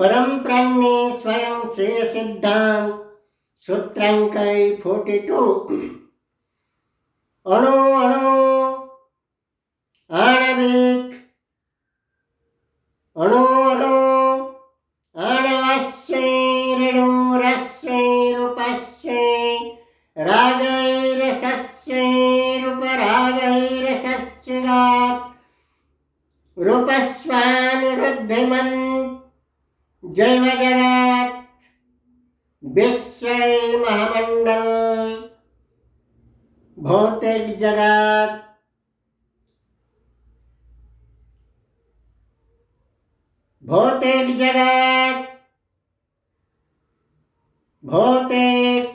परम प्राण ने स्वयं श्रेय सिद्धांत सूत्रांकई 42 अणु अणु आणविक अणु अणु आणवस्वे ऋणुरस्वे रूपस्वे रागैरसस्वे रूपरागैरसस्वे रूपस्वानुरुद्धिमन् जैव जगत् विश्व महामंडल भौतिक जगत भौतिक जगत भौतिक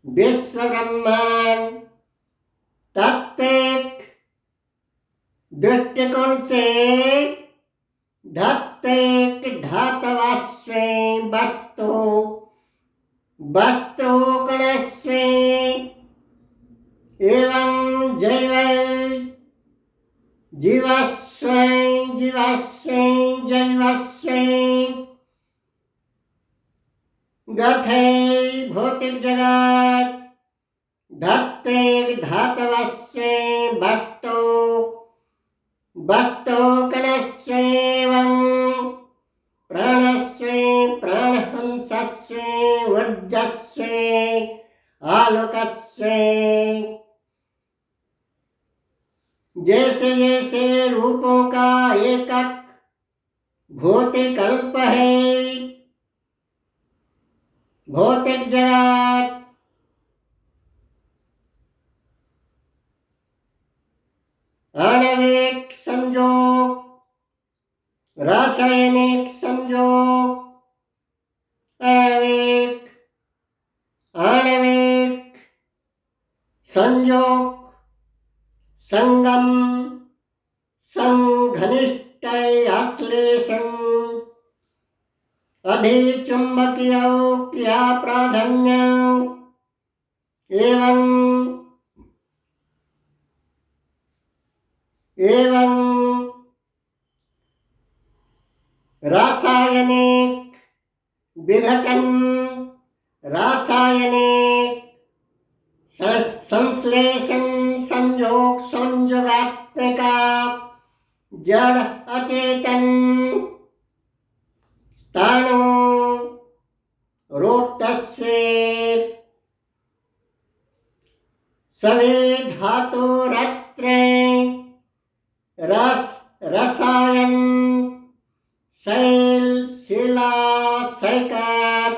विश्व ब्रह्मांड तात्विक दृष्टिकोण से धात्विक धातवास्वे वस्तु वस्त्रोकणस्वे एवं जैव जीवस्वे जीवस्वे जैवस्वे गथे भौतिक जगत धात्विक धातवस्वे वस्तु वस्तुकणस्वे एवं प्राणस्वे प्राणहंसस्वे ऊर्जस्वे आलोकस्वे जैसे जैसे रूपों का एकक भौतिक अल्प है भौतिक जगत आणविक संयोग रासायनिक संयोग आणविक संयोग संगम संघनिष्ठ आश्लेषण अधिचुंबकीय क्रिया प्राधान्य एवं रासायनिक विघटन रासायनिक संश्लेषण संयोग संयोगात्मिका जड़ अचेतन स्थाणु रोक्तस्वे सवे धातु रत्रे रस रसायन शैल शिला सैकत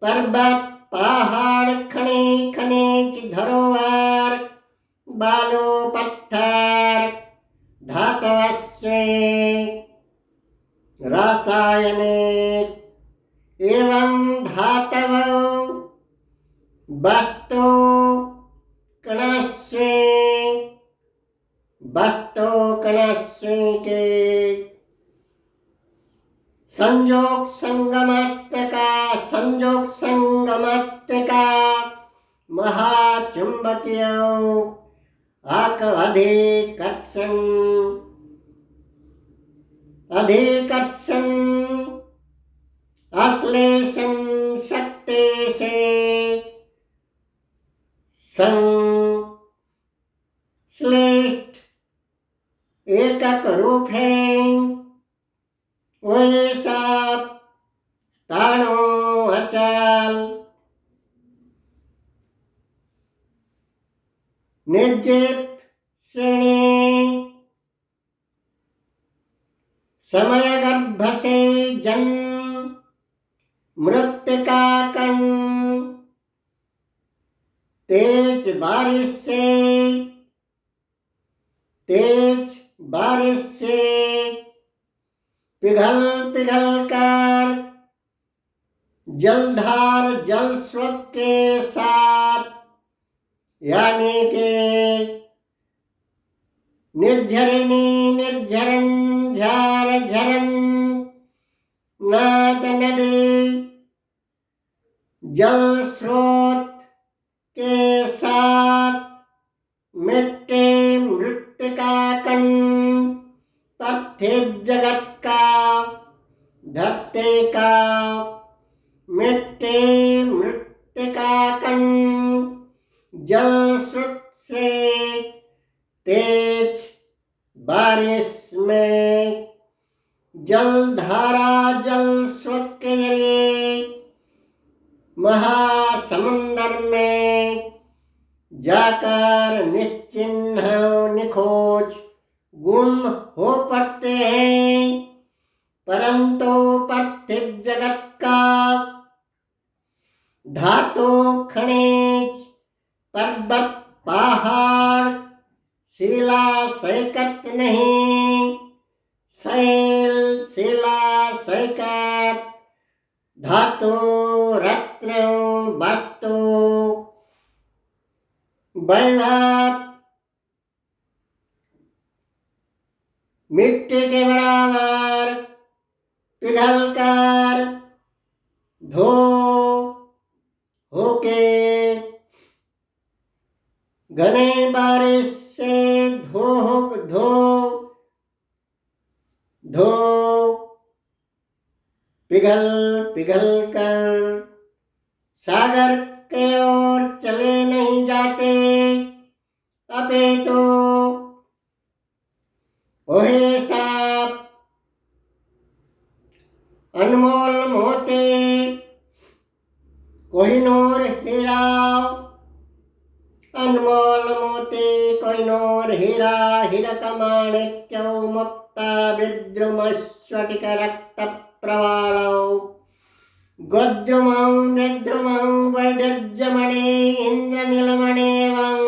पर्वत पहाड़ खनिज खनिज धरोहर बालू पत्थर धातवस्वे रासायनिक एवं धातव वस्तु कणस्वे वस्तु कणस्वे के संयोग संगमात्मका महाचुंबकीय अधिकर्षण आश्लेषण शक्ति से संश्लिष्ट एकक रूप है वही सब स्थाणु अचल निर्जीव श्रेणी समय गर्भ से जन्म मृत्तिका कण तेज बारिश से पिघल कर जलधार जल स्रोत के साथ यानी के निर्झरण झरण नाद नदी जल स्रोत के साथ मिट्टी मृत्तिका कण पार्थिव जगत का धरती मृत्तिका मिट्टी मृत्तिका कण जल स्रोत से तेज बारिश में जलधारा जल स्रोत के जरिए महासमुंदर में जाकर निश्चिन्ह निखोज गुम हो पड़ते हैं। परंतु पार्थिव जगत का धातु खनिज पर्वत पहाड़ शिला सैकत नहीं, शैल शिला सैकत धातु रत्न वस्तु वैभव मिट्टी के बराबर पिघलकर धो होके घने बारिश से धो पिघल कर सागर के ओर चले नहीं जाते, अपितु वही सब अनमोल मोती कोहिनूर हीरा अनमोल मोती कोहिनूर हीरा हीरक माणिक्यौ मुक्ता विद्रुमस्फटिक रक्त प्रवालौ गोद्रुमौ निद्रुमौ वैदुर्यमणि इंद्रनीलमणेवं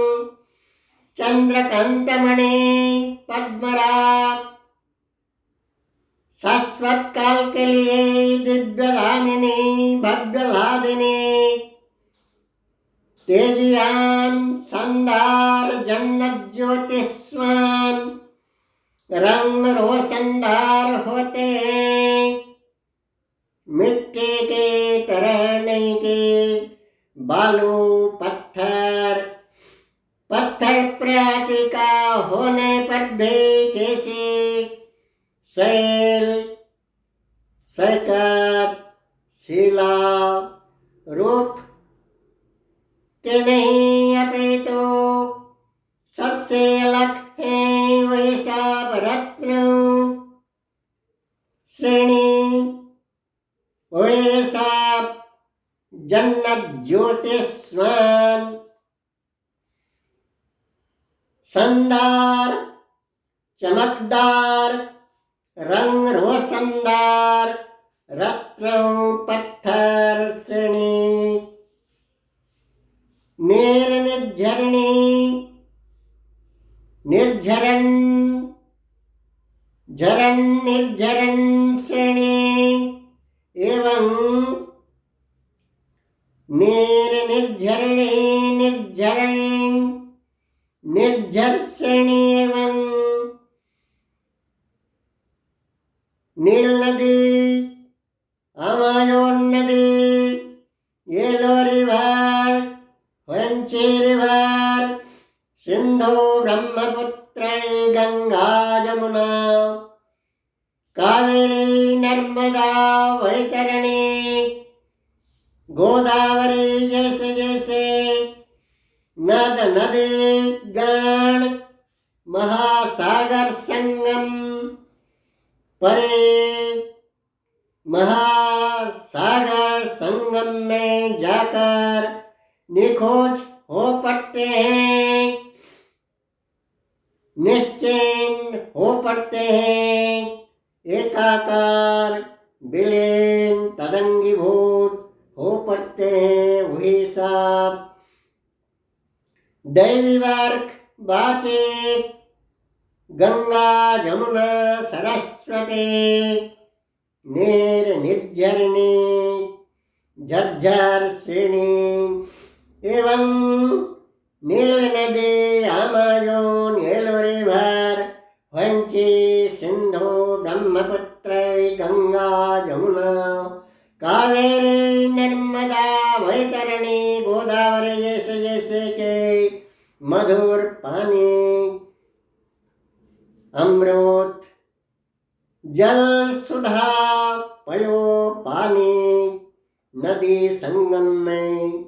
चंद्रकांतमणि पद्मराग शाश्वत काल के लिए दिव्यधामिनी भव्यलादिनी तेजियान संदार जन्नत ज्योतिष्मान रंग रोशनदार होते हैं। मिट्टी के तरह नहीं के बालू पत्थर प्रजाति का होने पर भी कैसे शैल सैकत शिला रूप के नहीं, अपितु सबसे अलग है वही सब रत्न श्रेणी, वही सब जन्नत ज्योतिष्मान शानदार चमकदार रंग रोशनदार रत्न पत्थर श्रेणी निर्झरण श्रेणी एवं निर्झर श्रेणी एवं नील नदी अमाजोन नदी येलो रिवर वंची रिवर सिंधु ब्रह्मपुत्र गंगा जमुना कावेरी नर्मदा वैतरणी गोदावरी जैसे जैसे नद नदी गण महासागर संगम परे महासागर संगम में जाकर निखोज हो पड़ते हैं, निश्चिन्न हो पड़ते हैं, एकाकार विलीन तदंगीभूत हो पड़ते हैं। वही सब दैवी वर्ग बाचे गंगा जमुना सरस्वती निर्झरणी झज्जर श्रेणी एवं नील नदी अमाजोन येलो रिवर वंची सिंधु ब्रह्मपुत्र गंगा जमुना कावेरी नर्मदा वैतरणी गोदावरी जैसे जैसे के मधुर पानी अमृत जल सुधा पयो पानी नदी संगम में,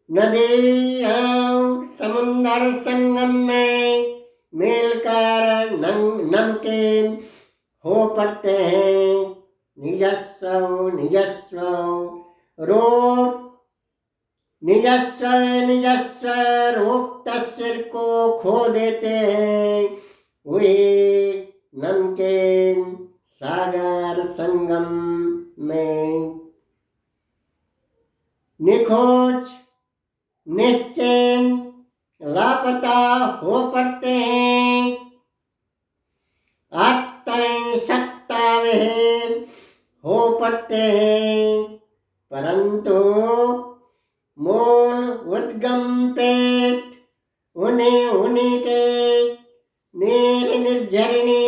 नदी और समुंदर संगम में मिलकर नमकीन हो पड़ते हैं। निजस्व निजस्व रूप, निजस्व निजस्व रूप तस्वीर को खो देते हैं। वही नमकीन सागर संगम में निखोज निश्चैन लापता हो पड़ते हैं। आत्ताएं सत्ता विहीन हो पड़ते हैं, परंतु मूल उद्गम पेट उन्हीं उन्हीं के नीर निर्झरिणी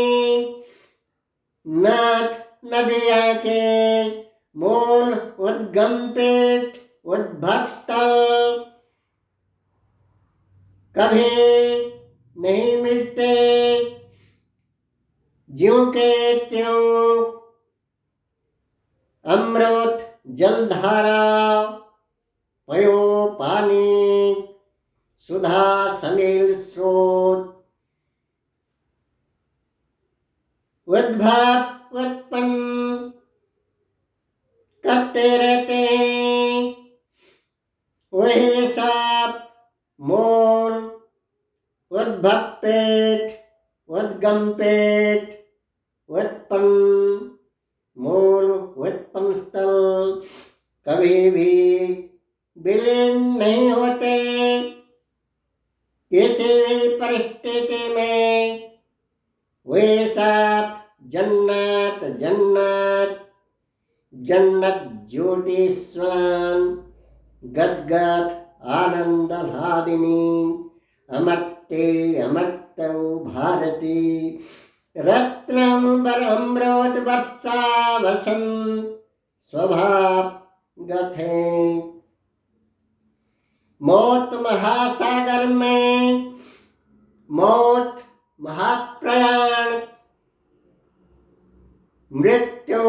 नाथ नदियाँ के मूल उद्गम पेट उद्भव स्थल कभी नहीं मिटते। ज्यों के त्यों अमृत जलधारा पयो पानी सुधा सलील स्रोत उद्भव उत्पन्न करते रहते हैं। वही सब मूल उद्भव पेट उद्गम पेट उत्पन्न मूल उत्पन्न स्थल कभी भी विलीन नहीं होते। किसी भी परिस्थिति में वे सब जन्नत जन्नत जन्नत ज्योति स्वान गदगद आनंद लादिनी अमर्ते अमर्तौ भारती रत्नम बर अमृत वर्षा वसंत स्वभाव गथे। मौत महासागर में मौत महाप्रयाण मृत्यु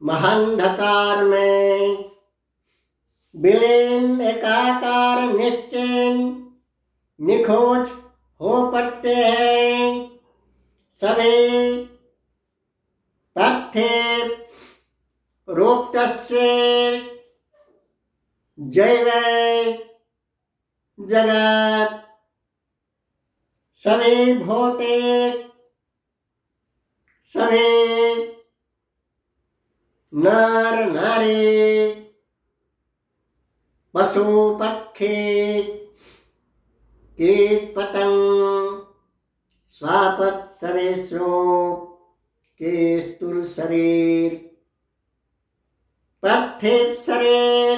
महांधकार में विलीन एकाकार निश्चैन निखोज हो पड़ते हैं। सभी पार्थिव रूप तस्वीर जैव जगत सभी भौतिक सभी नर नारी पशु पक्षी कीट पतंग स्वापत सरीसृप के स्थूल शरीर पार्थिव शरीर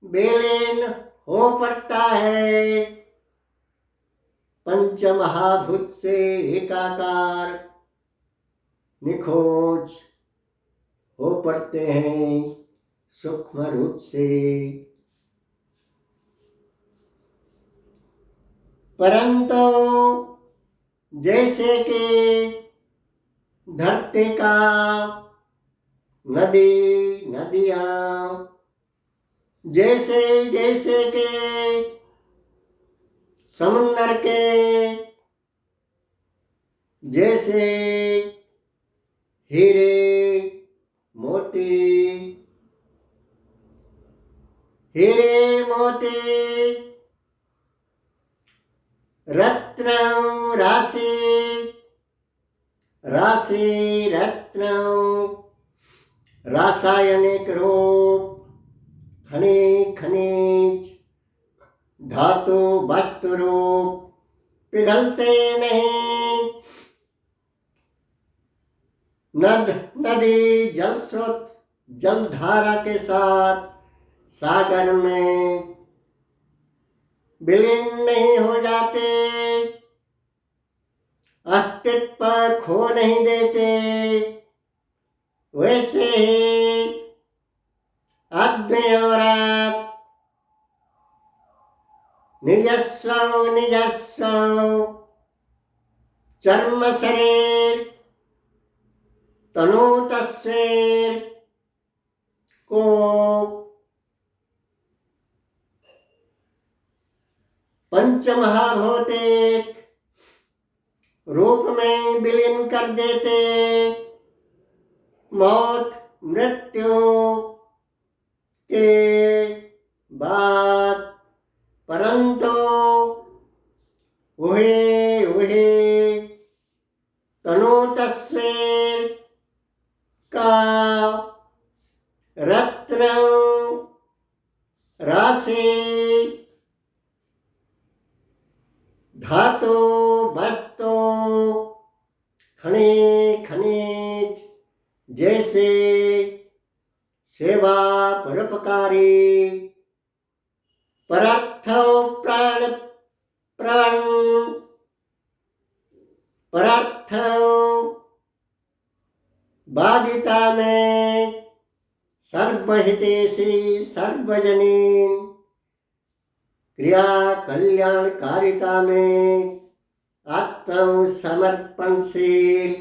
विलीन हो पड़ता है। पंच महाभूत से एकाकार निखोज हो पड़ते हैं सूक्ष्म रूप से। परंतु जैसे कि धरती का नदी नदियाँ जैसे जैसे के समुंदर के जैसे हीरे मोती रत्न राशि राशि रत्न रासायनिक रूप खनिज धातु वस्तु रूप पिघलते नहीं। नदी जल स्रोत जलधारा के साथ सागर में विलीन नहीं हो जाते, अस्तित्व खो नहीं देते। वैसे ही अग्नि और निजस्व चर्म शरीर तनु तस्वीर को पंचमहाभौतिक रूप में विलीन कर देते। मौत मृत्यु के बाद परंतु वही तनु तस्वीर का रत्न राशि धातु वस्तु खनिज जैसे सेवा परोपकारी परर्थ प्राण प्रवण परर्थ बाधिता में सर्वहितैषी सर्वजनीन क्रिया कल्याणकारिता में आत्म समर्पणशील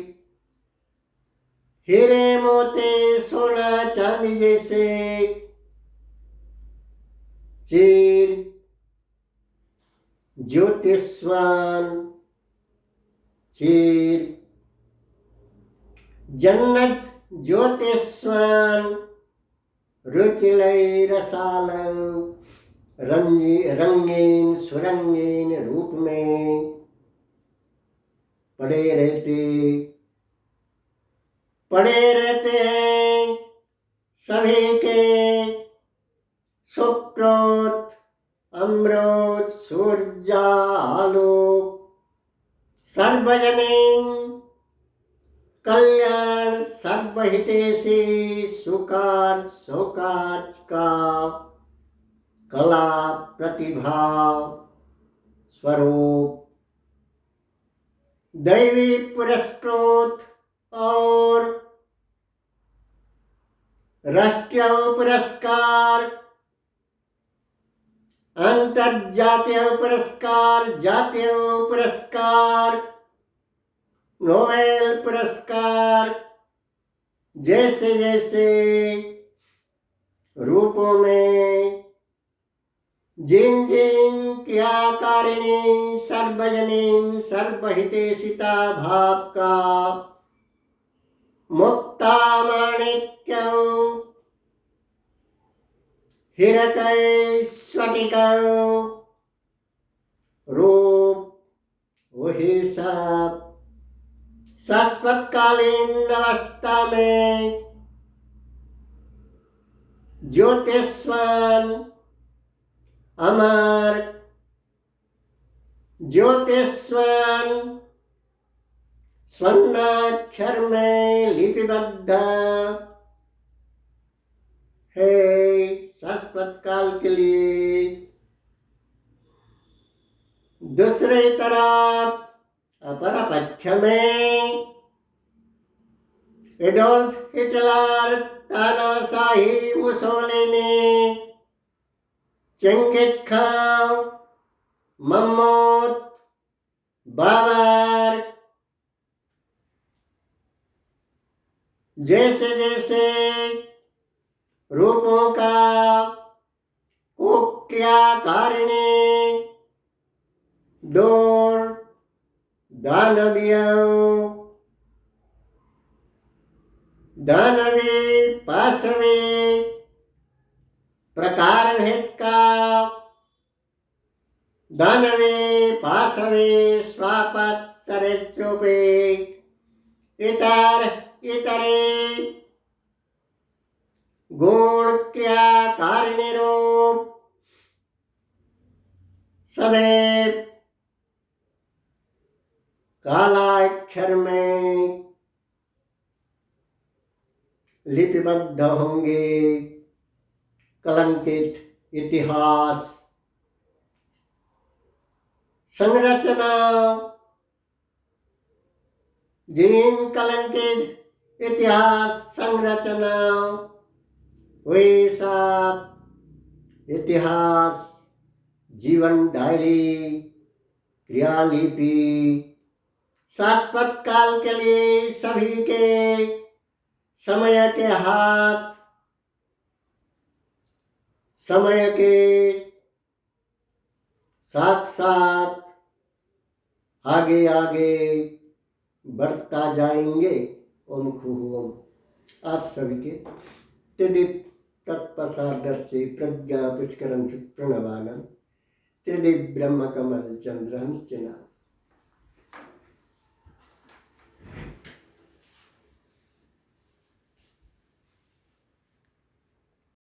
हीरे मोती सोना चांदी जैसे चीर ज्योतिष्वान चीर जन्नत ज्योतिष्वान रुचिलय रसाल रंगीन सुरंगीन रूप में पड़े रहते हैं सभी के सुकृत अमृत सूर्या आलोक सर्वजनीन कल्याण सर्वहितैषी सुकार सौकार्य का कला प्रतिभा स्वरूप दैवी पुरस्कृत और राष्ट्रीय पुरस्कार अंतर्जातीय पुरस्कार जातीय पुरस्कार नोबेल पुरस्कार जैसे जैसे रूपों में जिन क्रियाकारिणी सर्वजनीन सर्वहितैषिता भाव का मुक्ता माणिक्य हिरकय स्फटिक रूप वही सब शाश्वतकालीन अवस्था में ज्योतिष्वान अमर ज्योतिष्वान स्वर्णाक्षर में लिपिबद्ध है शाश्वत काल के लिए। दूसरी तरफ अपर पक्ष में एडोल्फ हिटलर तानाशाही मुसोलिनी चंगिस खान महमूद बाबर जैसे जैसे रूपों का कुक्रियाकारिणी दौर दानवी पाशवी प्रकार भेद का दानवी पाशवी स्वापत सरेचोपे इतरे गुण क्रियाकारिणी रूप सदैव कालाक्षर में लिपिबद्ध होंगे। कलंकित इतिहास संरचना जिन कलंकित इतिहास संरचना वे सब इतिहास जीवन डायरी क्रियालिपि शाश्वत काल के लिए सभी के समय के हाथ समय के साथ साथ आगे आगे बढ़ता जाएंगे। ओम खुह ओम। आप सभी के त्रिदीप तत्पसारदर्शी प्रज्ञा पुष्करं प्रणवानम त्रिदीप ब्रह्म कमल चंद्रहंस चिन्ह।